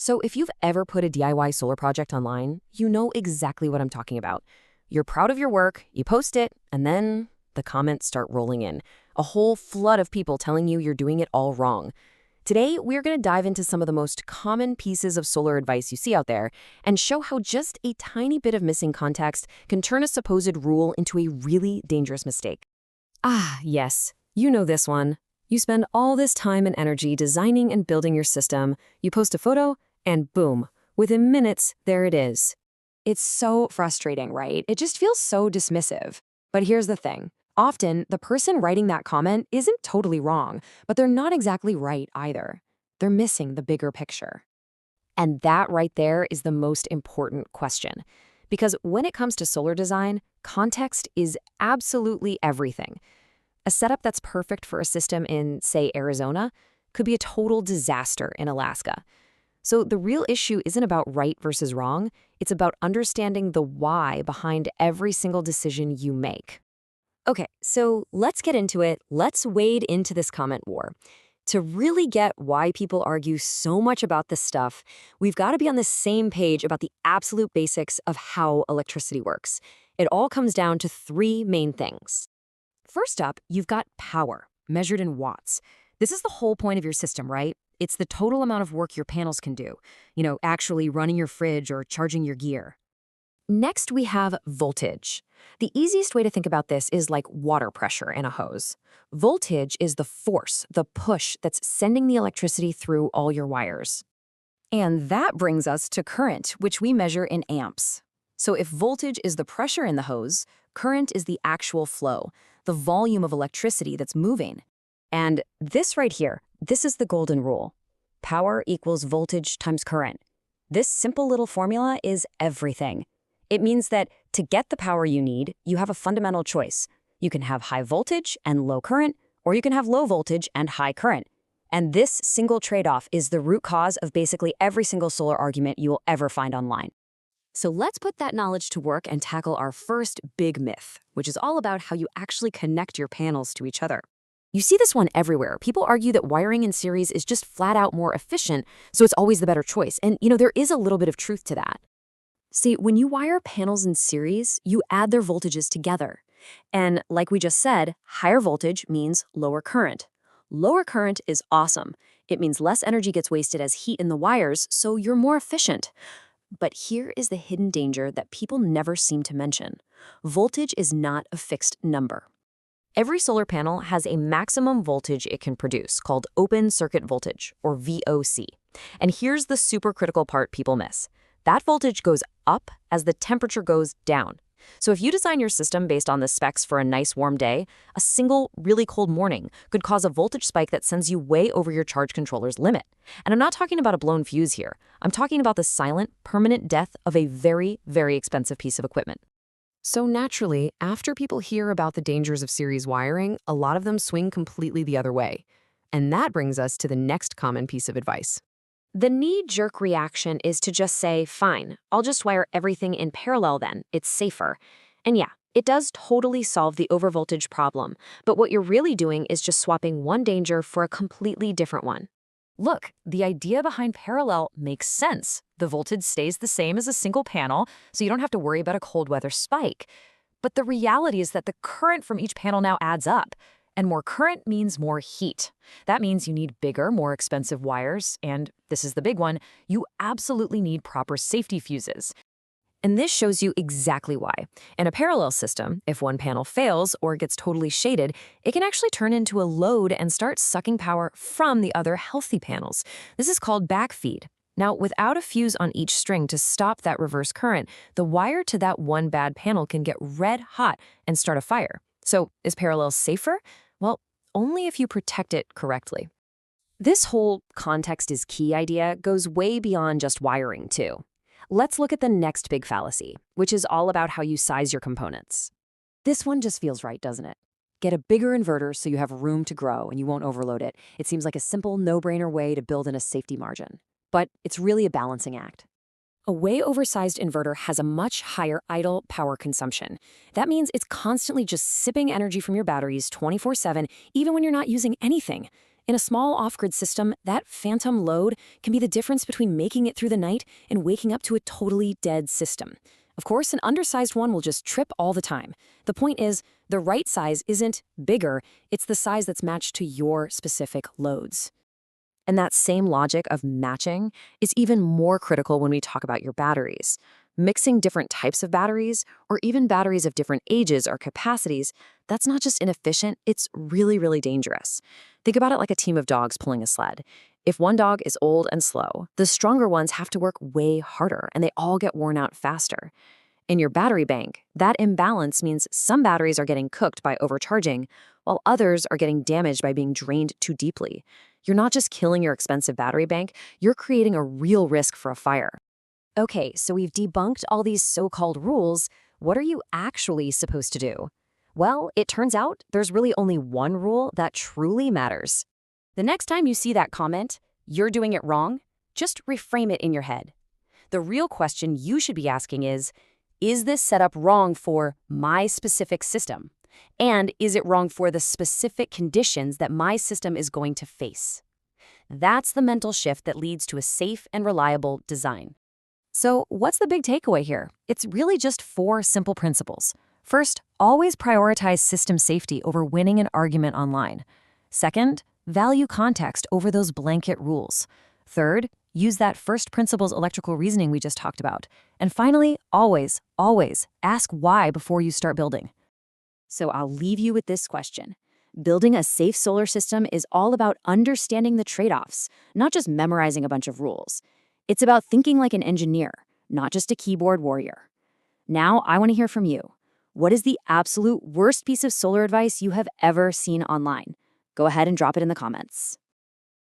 So if you've ever put a DIY solar project online, you know exactly what I'm talking about. You're proud of your work, you post it, and then the comments start rolling in. A whole flood of people telling you you're doing it all wrong. Today, we're going to dive into some of the most common pieces of solar advice you see out there and show how just a tiny bit of missing context can turn a supposed rule into a really dangerous mistake. Ah, yes, you know this one. You spend all this time and energy designing and building your system, you post a photo, and boom, within minutes, there it is. It's so frustrating, right? It just feels so dismissive. But here's the thing. Often, the person writing that comment isn't totally wrong, but they're not exactly right either. They're missing the bigger picture. And that right there is the most important question. Because when it comes to solar design, context is absolutely everything. A setup that's perfect for a system in, say, Arizona, could be a total disaster in Alaska. So the real issue isn't about right versus wrong, it's about understanding the why behind every single decision you make. Okay, so let's get into it. Let's wade into this comment war. To really get why people argue so much about this stuff, we've got to be on the same page about the absolute basics of how electricity works. It all comes down to three main things. First up, you've got power, measured in watts. This is the whole point of your system, right? It's the total amount of work your panels can do. Actually running your fridge or charging your gear. Next, we have voltage. The easiest way to think about this is like water pressure in a hose. Voltage is the force, the push that's sending the electricity through all your wires. And that brings us to current, which we measure in amps. So if voltage is the pressure in the hose, current is the actual flow, the volume of electricity that's moving. And this right here, this is the golden rule. Power equals voltage times current. This simple little formula is everything. It means that to get the power you need, you have a fundamental choice. You can have high voltage and low current, or you can have low voltage and high current. And this single trade-off is the root cause of basically every single solar argument you will ever find online. So let's put that knowledge to work and tackle our first big myth, which is all about how you actually connect your panels to each other. You see this one everywhere. People argue that wiring in series is just flat out more efficient, so it's always the better choice. And there is a little bit of truth to that. See, when you wire panels in series, you add their voltages together. And like we just said, higher voltage means lower current. Lower current is awesome. It means less energy gets wasted as heat in the wires, so you're more efficient. But here is the hidden danger that people never seem to mention. Voltage is not a fixed number. Every solar panel has a maximum voltage it can produce, called open circuit voltage, or VOC. And here's the super critical part people miss. That voltage goes up as the temperature goes down. So if you design your system based on the specs for a nice warm day, a single really cold morning could cause a voltage spike that sends you way over your charge controller's limit. And I'm not talking about a blown fuse here. I'm talking about the silent, permanent death of a very, very expensive piece of equipment. So naturally, after people hear about the dangers of series wiring, a lot of them swing completely the other way. And that brings us to the next common piece of advice. The knee-jerk reaction is to just say, fine, I'll just wire everything in parallel then, it's safer. And yeah, it does totally solve the overvoltage problem, but what you're really doing is just swapping one danger for a completely different one. Look, the idea behind parallel makes sense. The voltage stays the same as a single panel, so you don't have to worry about a cold weather spike. But the reality is that the current from each panel now adds up. And more current means more heat. That means you need bigger, more expensive wires, and this is the big one, you absolutely need proper safety fuses. And this shows you exactly why. In a parallel system, if one panel fails or gets totally shaded, it can actually turn into a load and start sucking power from the other healthy panels. This is called backfeed. Now, without a fuse on each string to stop that reverse current, the wire to that one bad panel can get red hot and start a fire. So, is parallel safer? Well, only if you protect it correctly. This whole context is key idea goes way beyond just wiring, too. Let's look at the next big fallacy, which is all about how you size your components. This one just feels right, doesn't it? Get a bigger inverter so you have room to grow and you won't overload it. It seems like a simple, no-brainer way to build in a safety margin. But it's really a balancing act. A way oversized inverter has a much higher idle power consumption. That means it's constantly just sipping energy from your batteries 24/7, even when you're not using anything. In a small off-grid system, that phantom load can be the difference between making it through the night and waking up to a totally dead system. Of course, an undersized one will just trip all the time. The point is, the right size isn't bigger, it's the size that's matched to your specific loads. And that same logic of matching is even more critical when we talk about your batteries. Mixing different types of batteries, or even batteries of different ages or capacities, that's not just inefficient, it's really, really dangerous. Think about it like a team of dogs pulling a sled. If one dog is old and slow, the stronger ones have to work way harder, and they all get worn out faster. In your battery bank, that imbalance means some batteries are getting cooked by overcharging, while others are getting damaged by being drained too deeply. You're not just killing your expensive battery bank, you're creating a real risk for a fire. Okay, so we've debunked all these so-called rules. What are you actually supposed to do? Well, it turns out there's really only one rule that truly matters. The next time you see that comment, "You're doing it wrong," just reframe it in your head. The real question you should be asking is this setup wrong for my specific system? And is it wrong for the specific conditions that my system is going to face? That's the mental shift that leads to a safe and reliable design. So, what's the big takeaway here? It's really just 4 simple principles. First, always prioritize system safety over winning an argument online. Second, value context over those blanket rules. Third, use that first principles electrical reasoning we just talked about. And finally, always, always ask why before you start building. So I'll leave you with this question. Building a safe solar system is all about understanding the trade-offs, not just memorizing a bunch of rules. It's about thinking like an engineer, not just a keyboard warrior. Now, I want to hear from you. What is the absolute worst piece of solar advice you have ever seen online? Go ahead and drop it in the comments.